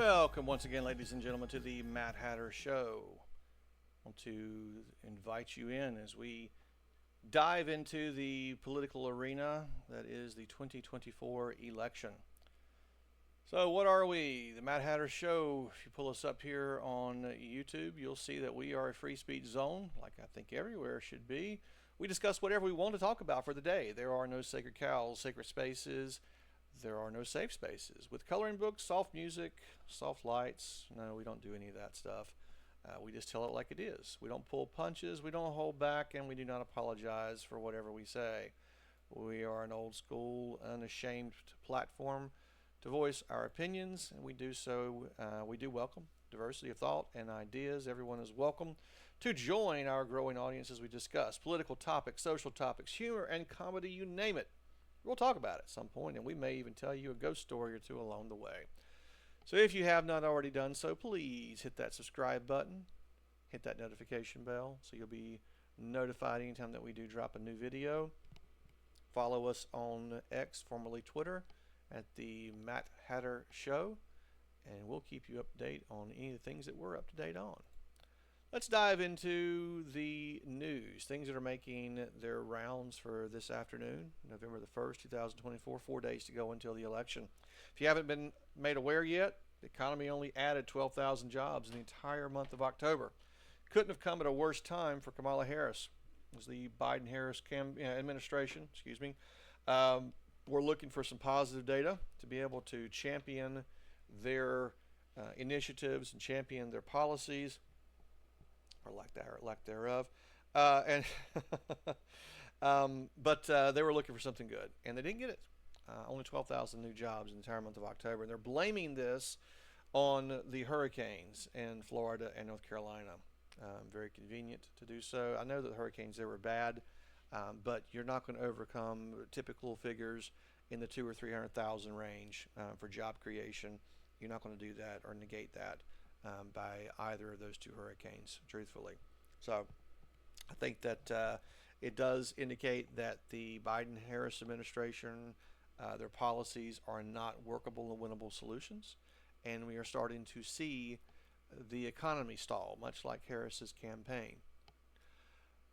Welcome once again, ladies and gentlemen, to the Matt Hatter Show. I want to invite you in as we dive into the political arena that is the 2024 election. So, what are we? The Matt Hatter Show. If you pull us up here on YouTube, you'll see that we are a free speech zone, like I think everywhere should be. We discuss whatever we want to talk about for the day. There are no sacred cows, sacred spaces. There are no safe spaces. With coloring books, soft music, soft lights, no, we don't do any of that stuff. We just tell it like it is. We don't pull punches, we don't hold back, and we do not apologize for whatever we say. We are an old school, unashamed platform to voice our opinions, and we do so. We do welcome diversity of thought and ideas. Everyone is welcome to join our growing audience as we discuss political topics, social topics, humor, and comedy, you name it. We'll talk about it at some point, and we may even tell you a ghost story or two along the way. So if you have not already done so, please hit that subscribe button, hit that notification bell so you'll be notified anytime that we do drop a new video. Follow us on X, formerly Twitter, at the Matt Hatter Show, and we'll keep you up to date on any of the things that we're up to date on. Let's dive into the news, things that are making their rounds for this afternoon, November the 1st, 2024, 4 days to go until the election. If you haven't been made aware yet, the economy only added 12,000 jobs in the entire month of October. Couldn't have come at a worse time for Kamala Harris. It was the Biden-Harris administration, we're looking for some positive data to be able to champion their initiatives and champion their policies, or lack thereof. But they were looking for something good, and they didn't get it. Only 12,000 new jobs in the entire month of October, and they're blaming this on the hurricanes in Florida and North Carolina. Very convenient to do so. I know that the hurricanes there were bad, but you're not going to overcome typical figures in the 200,000 or 300,000 range for job creation. You're not going to do that or negate that by either of those two hurricanes, truthfully. So I think that it does indicate that the Biden-Harris administration, their policies are not workable and winnable solutions, and we are starting to see the economy stall, much like Harris's campaign.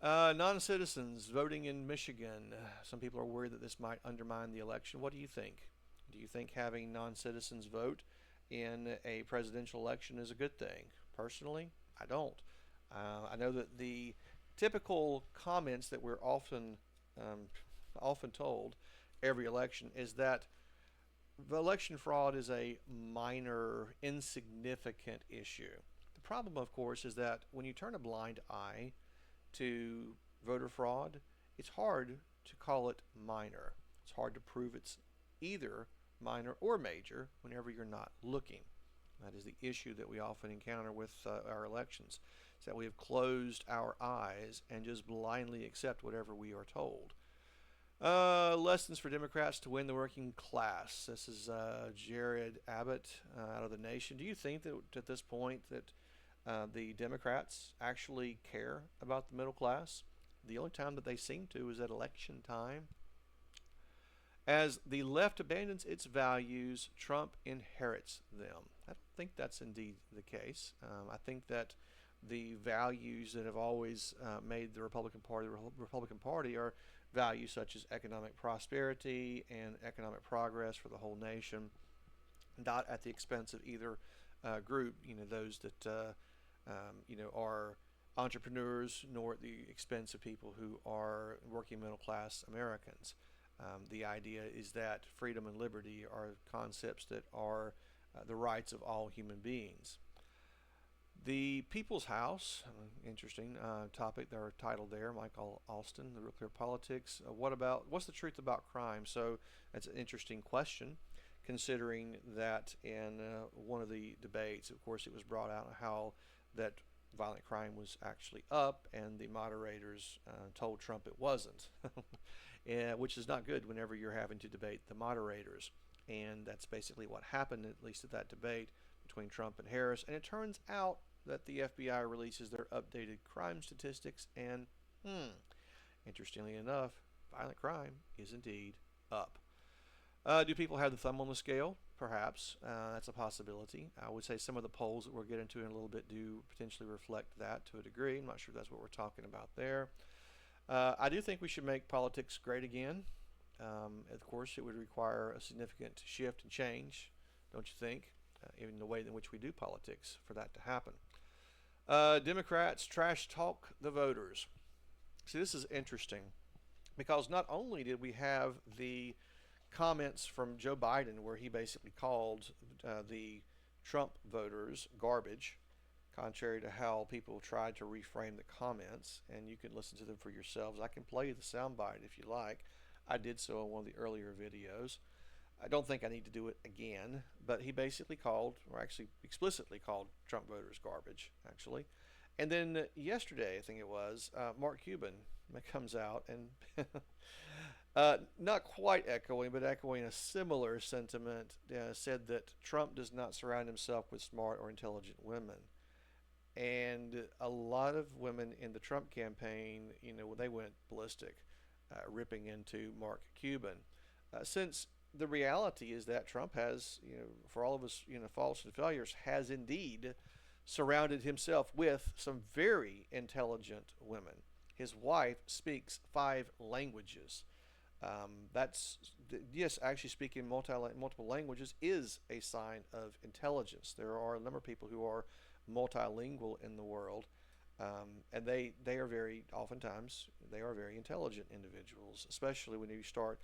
Non-citizens voting in Michigan. Some people are worried that this might undermine the election. What do you think? Do you think having non-citizens vote in a presidential election is a good thing? Personally, I don't. I know that the typical comments that we're often told every election is that the election fraud is a minor, insignificant issue. The problem, of course, is that when you turn a blind eye to voter fraud, it's hard to call it minor. It's hard to prove it's either minor or major whenever you're not looking. That is the issue that we often encounter with our elections. It's that we have closed our eyes and just blindly accept whatever we are told. Lessons for Democrats to win the working class. This is Jared Abbott out of The Nation. Do you think that at this point that the Democrats actually care about the middle class? The only time that they seem to is at election time. As the left abandons its values, Trump inherits them. I don't think that's indeed the case. I think that the values that have always made the Republican Party are values such as economic prosperity and economic progress for the whole nation, not at the expense of either group. Those that are entrepreneurs, nor at the expense of people who are working middle class Americans. The idea is that freedom and liberty are concepts that are the rights of all human beings. The People's House, interesting topic. They're titled there, Michael Alston, The Real Clear Politics. What's the truth about crime? So that's an interesting question, considering that in one of the debates, of course, it was brought out how that violent crime was actually up, and the moderators told Trump it wasn't, which is not good whenever you're having to debate the moderators. And that's basically what happened, at least at that debate between Trump and Harris. And it turns out that the FBI releases their updated crime statistics, and interestingly enough, violent crime is indeed up. Do people have the thumb on the scale? perhaps. That's a possibility. I would say some of the polls that we'll get into in a little bit do potentially reflect that to a degree. I'm not sure if that's what we're talking about there. I do think we should make politics great again. Of course, it would require a significant shift and change, don't you think, in the way in which we do politics for that to happen. Democrats trash talk the voters. See, this is interesting because not only did we have the comments from Joe Biden where he basically called the Trump voters garbage, contrary to how people tried to reframe the comments, and you can listen to them for yourselves. I can play you the soundbite if you like. I did so in one of the earlier videos. I don't think I need to do it again, but he basically called, or actually explicitly called, Trump voters garbage, actually. And then yesterday, I think it was, Mark Cuban comes out and not quite echoing, but echoing a similar sentiment, said that Trump does not surround himself with smart or intelligent women. And a lot of women in the Trump campaign, they went ballistic, ripping into Mark Cuban. Since the reality is that Trump has, for all of his, faults and failures, has indeed surrounded himself with some very intelligent women. His wife speaks 5 languages. Yes, actually speaking multiple languages is a sign of intelligence. There are a number of people who are multilingual in the world, and they are oftentimes very intelligent individuals, especially when you start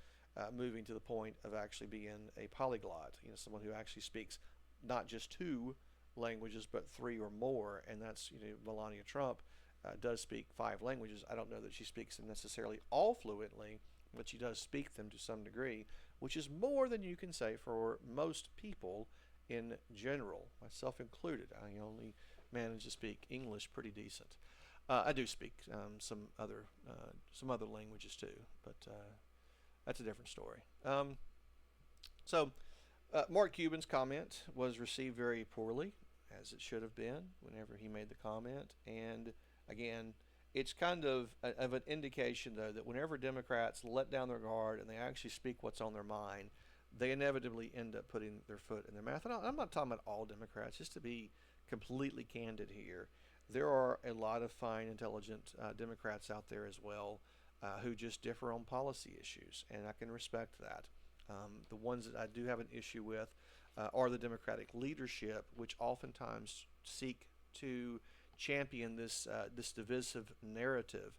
moving to the point of actually being a polyglot, someone who actually speaks not just 2 languages but 3 or more, and that's, Melania Trump does speak 5 languages. I don't know that she speaks them necessarily all fluently, but she does speak them to some degree, which is more than you can say for most people in general, myself included. I only manage to speak English pretty decent. I do speak some other languages too, but that's a different story. Mark Cuban's comment was received very poorly, as it should have been whenever he made the comment. And again, it's kind of an indication, though, that whenever Democrats let down their guard and they actually speak what's on their mind, they inevitably end up putting their foot in their mouth. And I'm not talking about all Democrats, just to be completely candid here. There are a lot of fine, intelligent Democrats out there as well who just differ on policy issues, and I can respect that. The ones that I do have an issue with are the Democratic leadership, which oftentimes seek to champion this divisive narrative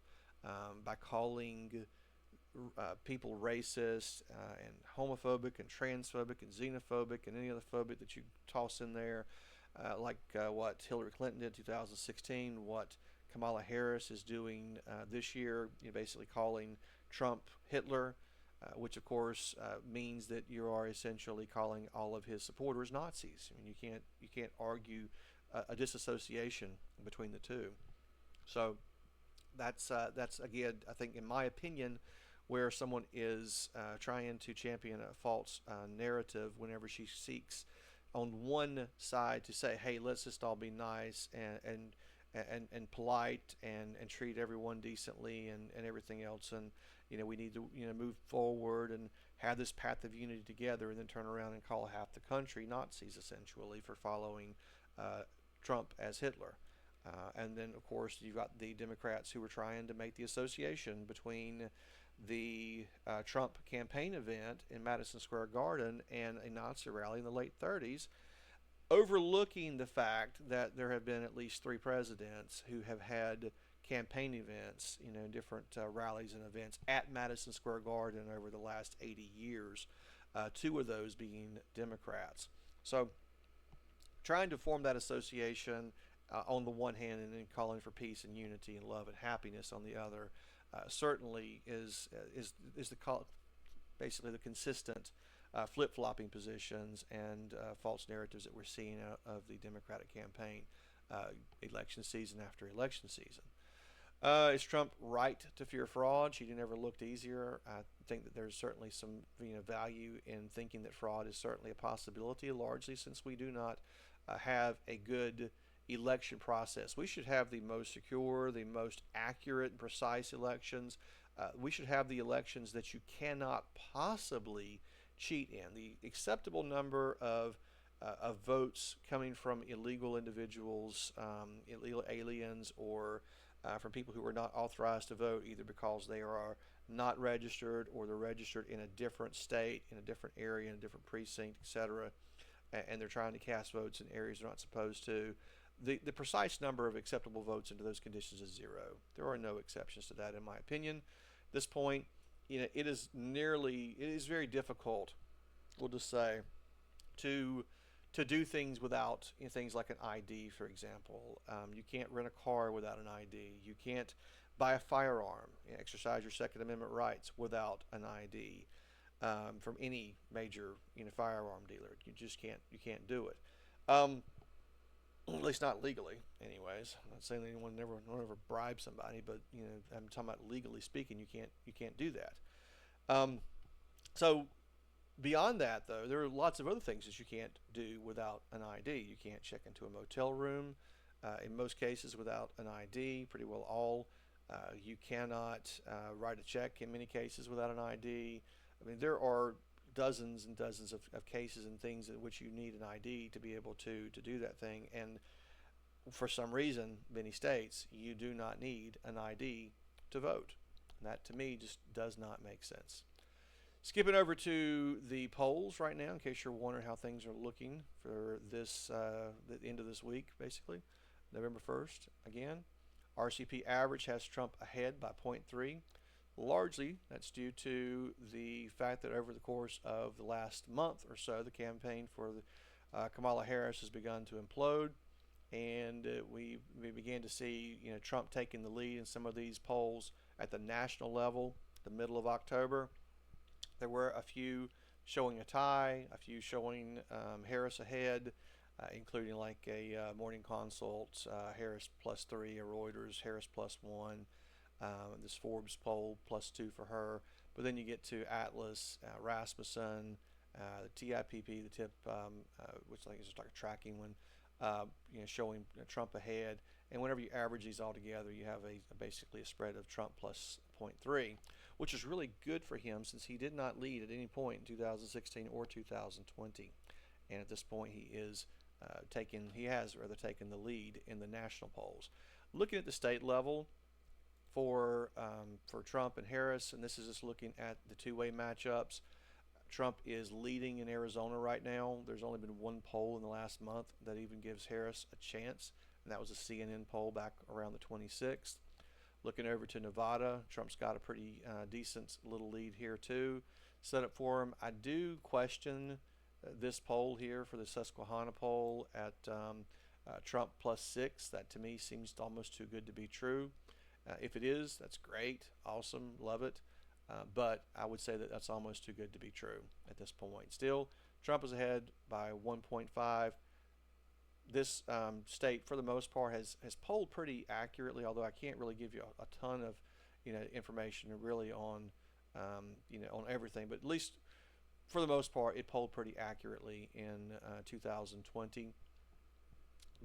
by calling people racist and homophobic and transphobic and xenophobic and any other phobic that you toss in there, like what Hillary Clinton did in 2016, what Kamala Harris is doing this year, basically calling Trump Hitler, which of course means that you are essentially calling all of his supporters Nazis. I mean, you can't argue a disassociation between the two. So that's again, I think, in my opinion, where someone is trying to champion a false narrative whenever she seeks on one side to say, hey, let's just all be nice and polite and treat everyone decently and everything else, and we need to move forward and have this path of unity together, and then turn around and call half the country Nazis essentially for following Trump as Hitler. And then of course you've got the Democrats who were trying to make the association between the Trump campaign event in Madison Square Garden and a Nazi rally in the late 30s, overlooking the fact that there have been at least 3 presidents who have had campaign events, different rallies and events at Madison Square Garden over the last 80 years, 2 of those being Democrats. So trying to form that association on the one hand, and then calling for peace and unity and love and happiness on the other, certainly is basically the consistent flip-flopping positions and false narratives that we're seeing out of the Democratic campaign, election season after election season. Is Trump right to fear fraud? She never looked easier. I think that there's certainly some value in thinking that fraud is certainly a possibility, largely since we do not have a good election process. We should have the most secure, the most accurate and precise elections. We should have the elections that you cannot possibly cheat in. The acceptable number of votes coming from illegal individuals, illegal aliens, or from people who are not authorized to vote, either because they are not registered or they're registered in a different state, in a different area, in a different precinct, etc., and they're trying to cast votes in areas they're not supposed to. The precise number of acceptable votes into those conditions is 0. There are no exceptions to that, in my opinion. At this point, it is very difficult, we'll just say, to do things without things like an ID, for example. You can't rent a car without an ID. You can't buy a firearm, exercise your Second Amendment rights without an ID from any major firearm dealer. You can't do it. At least not legally, anyways. I'm not saying that anyone never bribe somebody, but I'm talking about legally speaking. You can't do that. So beyond that, though, there are lots of other things that you can't do without an ID. You can't check into a motel room, in most cases, without an ID. Pretty well all. You cannot write a check in many cases without an ID. I mean, there are dozens and dozens of cases and things in which you need an ID to be able to do that thing. And for some reason, many states, you do not need an ID to vote. And that, to me, just does not make sense. Skipping over to the polls right now, in case you're wondering how things are looking for this, the end of this week, basically, November 1st. Again, RCP average has Trump ahead by 0.3. Largely, that's due to the fact that over the course of the last month or so, the campaign for Kamala Harris has begun to implode, and we began to see Trump taking the lead in some of these polls at the national level. The middle of October, there were a few showing a tie, a few showing Harris ahead, including like a Morning Consult, Harris +3, a Reuters, Harris +1. This Forbes poll +2 for her, but then you get to Atlas, Rasmussen, the TIPP, the TIP, which I think is just like a tracking one, showing Trump ahead. And whenever you average these all together, you have basically a spread of Trump +0.3, which is really good for him since he did not lead at any point in 2016 or 2020. And at this point, he has taken the lead in the national polls. Looking at the state level, for Trump and Harris, and this is just looking at the two-way matchups. Trump is leading in Arizona right now. There's only been one poll in the last month that even gives Harris a chance, and that was a CNN poll back around the 26th. Looking over to Nevada, Trump's got a pretty decent little lead here too, set up for him. I do question this poll here for the Susquehanna poll at Trump +6. That to me seems almost too good to be true. If it is, that's great, awesome, love it. But I would say that that's almost too good to be true at this point. Still, Trump is ahead by 1.5. This state, for the most part, has polled pretty accurately, although I can't really give you a ton of information really on on everything. But at least for the most part, it polled pretty accurately in 2020.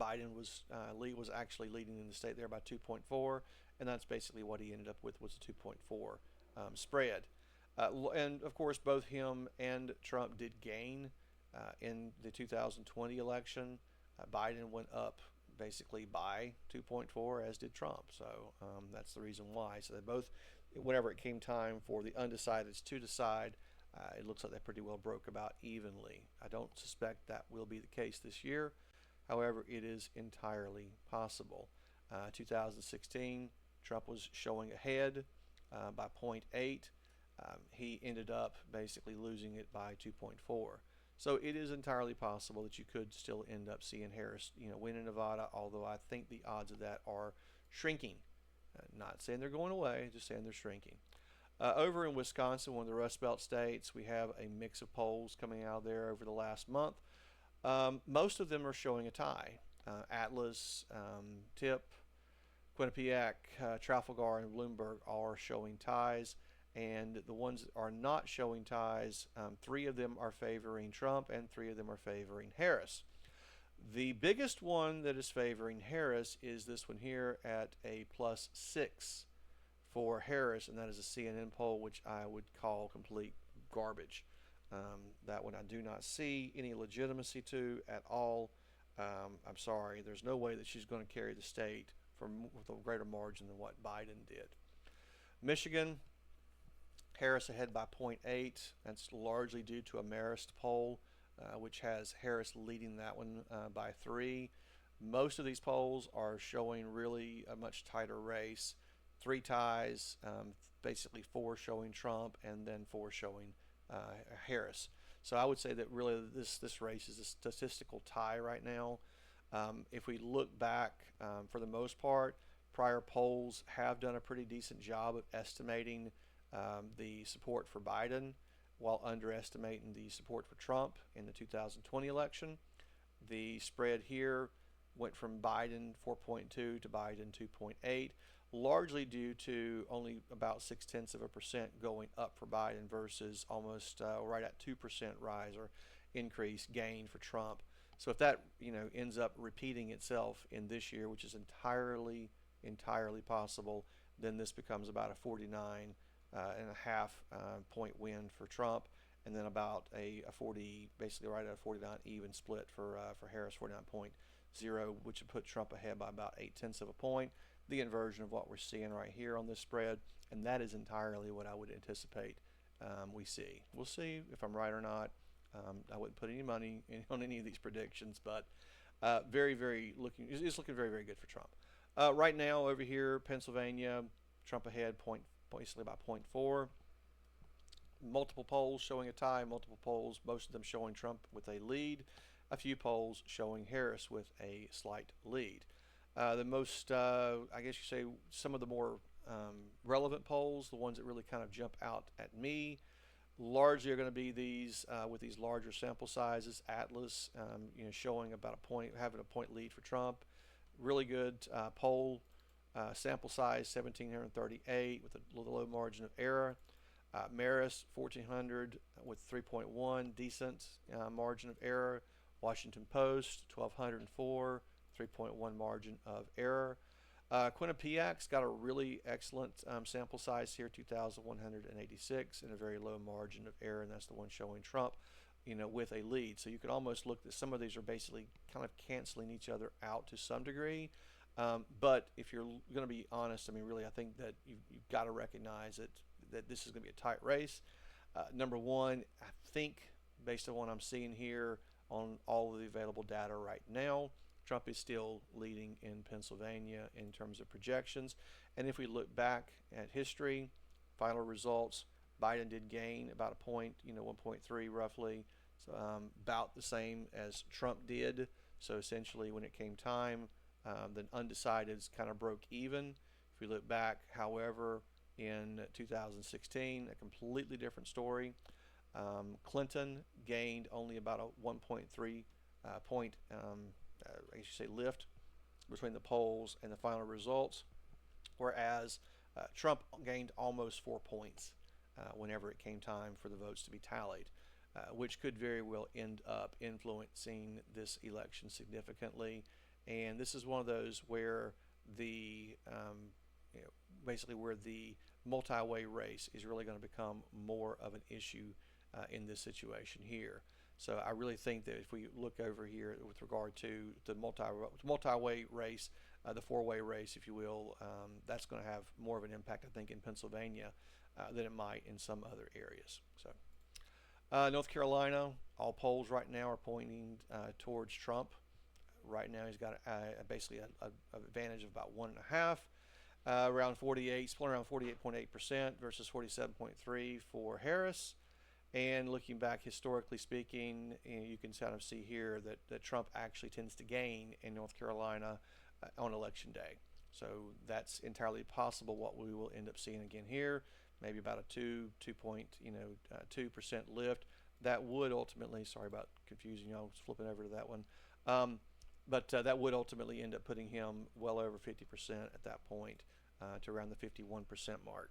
Biden was actually leading in the state there by 2.4, and that's basically what he ended up with was a 2.4 spread. And of course, both him and Trump did gain in the 2020 election. Biden went up basically by 2.4, as did Trump. So that's the reason why. So they both, whenever it came time for the undecideds to decide, it looks like they pretty well broke about evenly. I don't suspect that will be the case this year. However, it is entirely possible. 2016, Trump was showing ahead by 0.8. He ended up basically losing it by 2.4. So it is entirely possible that you could still end up seeing Harris, win in Nevada, although I think the odds of that are shrinking. Not saying they're going away, just saying they're shrinking. Over in Wisconsin, one of the Rust Belt states, we have a mix of polls coming out there over the last month. Most of them are showing a tie. Atlas, TIP, Quinnipiac, Trafalgar, and Bloomberg are showing ties. And the ones that are not showing ties, 3 of them are favoring Trump and 3 of them are favoring Harris. The biggest one that is favoring Harris is this one here at a +6 for Harris, and that is a CNN poll, which I would call complete garbage. That one I do not see any legitimacy to at all. I'm sorry, there's no way that she's going to carry the state with a greater margin than what Biden did. Michigan, Harris ahead by 0.8. That's largely due to a Marist poll, which has Harris leading that one by 3. Most of these polls are showing really a much tighter race. 3 ties, basically 4 showing Trump, and then 4 showing Harris. So I would say that really this race is a statistical tie right now. If we look back, for the most part, prior polls have done a pretty decent job of estimating the support for Biden while underestimating the support for Trump in the 2020 election. The spread here went from Biden 4.2 to Biden 2.8, largely due to only about 0.6% going up for Biden versus almost right at 2% rise or increase gain for Trump. So if that ends up repeating itself in this year, which is entirely possible, then this becomes about a 49 and a half point win for Trump, and then about a 40, basically right at a 49 even split for Harris, 49.0, which would put Trump ahead by about 0.8 of a point. The inversion of what we're seeing right here on this spread, and that is entirely what I would anticipate we see. We'll see if I'm right or not. I wouldn't put any money on any of these predictions, but it's looking very, very good for Trump. Right now over here, Pennsylvania, Trump ahead basically by 0.4. Multiple polls showing a tie, multiple polls, most of them showing Trump with a lead, a few polls showing Harris with a slight lead. The most, I guess you say, some of the more relevant polls, the ones that really kind of jump out at me, largely are going to be these with these larger sample sizes. Atlas, showing about having a point lead for Trump. Really good poll, sample size 1,738 with a low margin of error. Marist 1,400 with 3.1, decent margin of error. Washington Post 1,204, 3.1 margin of error. Quinnipiac's got a really excellent sample size here, 2,186, and a very low margin of error, and that's the one showing Trump, with a lead. So you could almost look that some of these are basically kind of canceling each other out to some degree. But if you're going to be honest, really, I think that you've got to recognize that this is going to be a tight race. Number one, I think, based on what I'm seeing here on all of the available data right now, Trump is still leading in Pennsylvania in terms of projections. And if we look back at history, final results, Biden did gain about a point, 1.3 roughly, so about the same as Trump did. So essentially when it came time, the undecideds kind of broke even. If we look back, however, in 2016, a completely different story. Clinton gained only about a 1.3 point I guess you say lift between the polls and the final results, whereas Trump gained almost 4 points whenever it came time for the votes to be tallied, which could very well end up influencing this election significantly. And this is one of those where the basically where the multi-way race is really going to become more of an issue in this situation here. So I really think that if we look over here with regard to the multi-way race, the 4-way race, if you will, that's going to have more of an impact, I think, in Pennsylvania than it might in some other areas. So North Carolina, all polls right now are pointing towards Trump. Right now he's got basically an advantage of about 1.5. Around 48, split around 48.8% versus 47.3 for Harris. And looking back historically speaking, you can kind of see here that Trump actually tends to gain in North Carolina on election day. So that's entirely possible what we will end up seeing again here, maybe about a 2% lift. That would ultimately, sorry about confusing you, I was flipping over to that one. But that would ultimately end up putting him well over 50% at that point to around the 51% mark.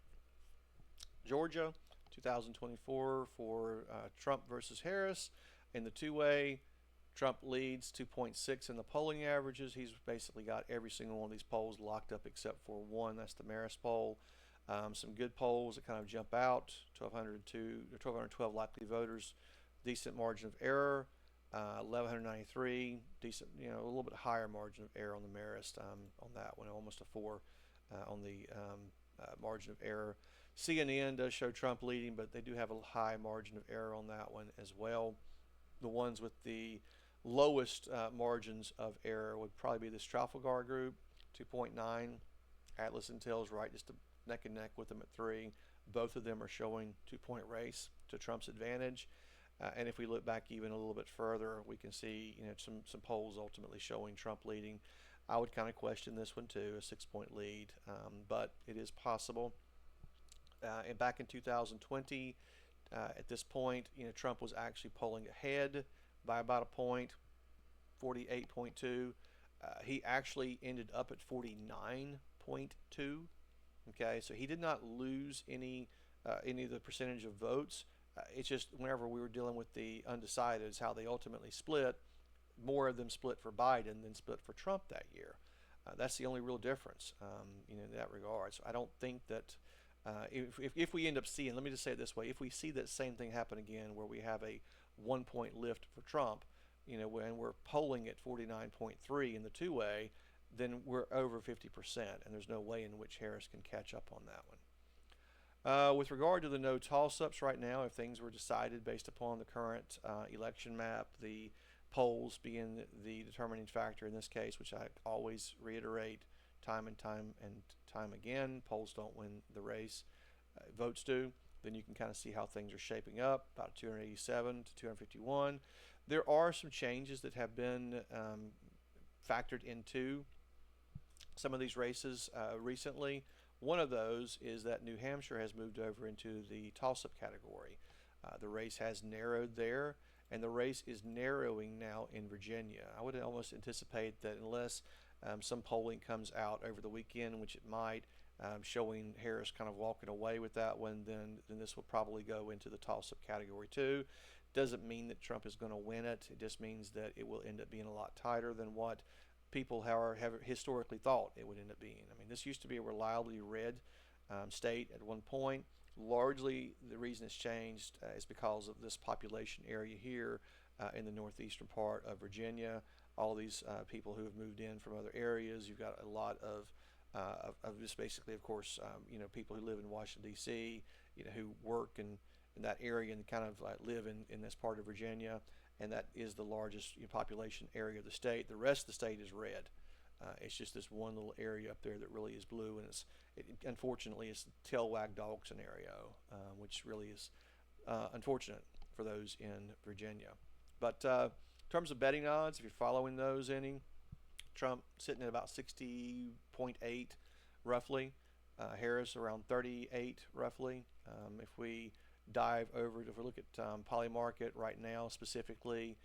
Georgia, 2024 for Trump versus Harris. In the 2-way, Trump leads 2.6 in the polling averages. He's basically got every single one of these polls locked up except for one. That's the Marist poll. Some good polls that kind of jump out: 1,212 likely voters, decent margin of error. 1,193, decent, a little bit higher margin of error on the Marist on that one, almost a 4 on the margin of error. CNN does show Trump leading, but they do have a high margin of error on that one as well. The ones with the lowest margins of error would probably be this Trafalgar Group, 2.9. Atlas Intel's right just neck and neck with them at 3. Both of them are showing 2-point race to Trump's advantage. And if we look back even a little bit further, we can see some polls ultimately showing Trump leading. I would kind of question this one too, a 6-point lead, but it is possible. And back in 2020, at this point, Trump was actually polling ahead by about a point, 48.2. He actually ended up at 49.2. Okay, so he did not lose any of the percentage of votes. It's just whenever we were dealing with the undecided is how they ultimately split. More of them split for Biden than split for Trump that year. That's the only real difference, in that regard. So I don't think that if we end up seeing, let me just say it this way, if we see that same thing happen again where we have a 1-point lift for Trump, when we're polling at 49.3 in the two-way, then we're over 50%, and there's no way in which Harris can catch up on that one. With regard to the no toss-ups right now, if things were decided based upon the current election map, the polls being the determining factor in this case, which I always reiterate time and time again, polls don't win the race, votes do. Then you can kind of see how things are shaping up, about 287 to 251. There are some changes that have been factored into some of these races recently. One of those is that New Hampshire has moved over into the toss-up category. The race has narrowed there, and the race is narrowing now in Virginia. I would almost anticipate that unless some polling comes out over the weekend, which it might, showing Harris kind of walking away with that one, then this will probably go into the toss-up category too. Doesn't mean that Trump is going to win it. It just means that it will end up being a lot tighter than what people have historically thought it would end up being. I mean, this used to be a reliably red state at one point. Largely, the reason it's changed is because of this population area here in the northeastern part of Virginia. All these people who have moved in from other areas. You've got a lot of just basically, of course, people who live in Washington, D.C., who work in that area and kind of live in this part of Virginia. And that is the largest population area of the state. The rest of the state is red. It's just this one little area up there that really is blue, and unfortunately it's the tail wag dog scenario, which really is unfortunate for those in Virginia. But in terms of betting odds, if you're following those any, Trump sitting at about 60.8 roughly, Harris around 38 roughly. If we dive over, if we look at Polymarket right now specifically,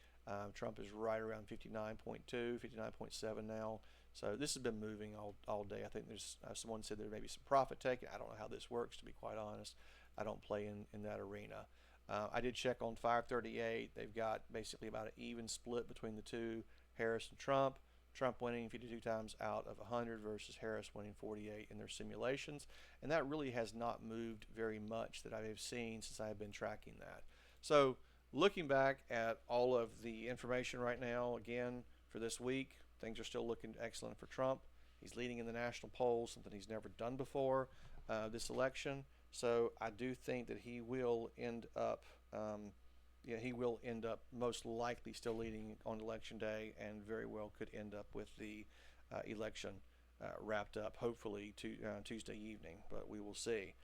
Trump is right around 59.2, 59.7 now. So this has been moving all day. I think there's someone said there may be some profit taken. I don't know how this works, to be quite honest. I don't play in that arena. I did check on 538. They've got basically about an even split between the two, Harris and Trump. Trump winning 52 times out of 100 versus Harris winning 48 in their simulations. And that really has not moved very much that I have seen since I have been tracking that. So looking back at all of the information right now, again, for this week, things are still looking excellent for Trump. He's leading in the national polls, something he's never done before this election. So I do think that he will end up most likely still leading on election day, and very well could end up with the election wrapped up hopefully Tuesday evening, but we will see.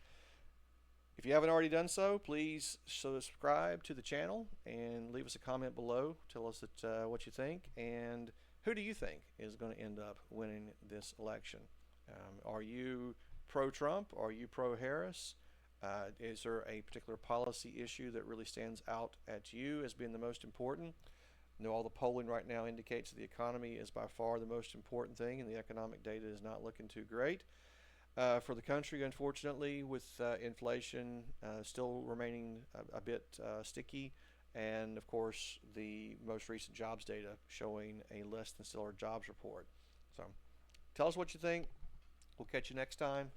If you haven't already done so, please subscribe to the channel and leave us a comment below. Tell us what you think, and who do you think is going to end up winning this election? Are you pro-Trump? Are you pro-Harris? Is there a particular policy issue that really stands out at you as being the most important? All the polling right now indicates that the economy is by far the most important thing, and the economic data is not looking too great for the country, unfortunately, with inflation still remaining a bit sticky, and of course the most recent jobs data showing a less than stellar jobs report. So tell us what you think. We'll catch you next time.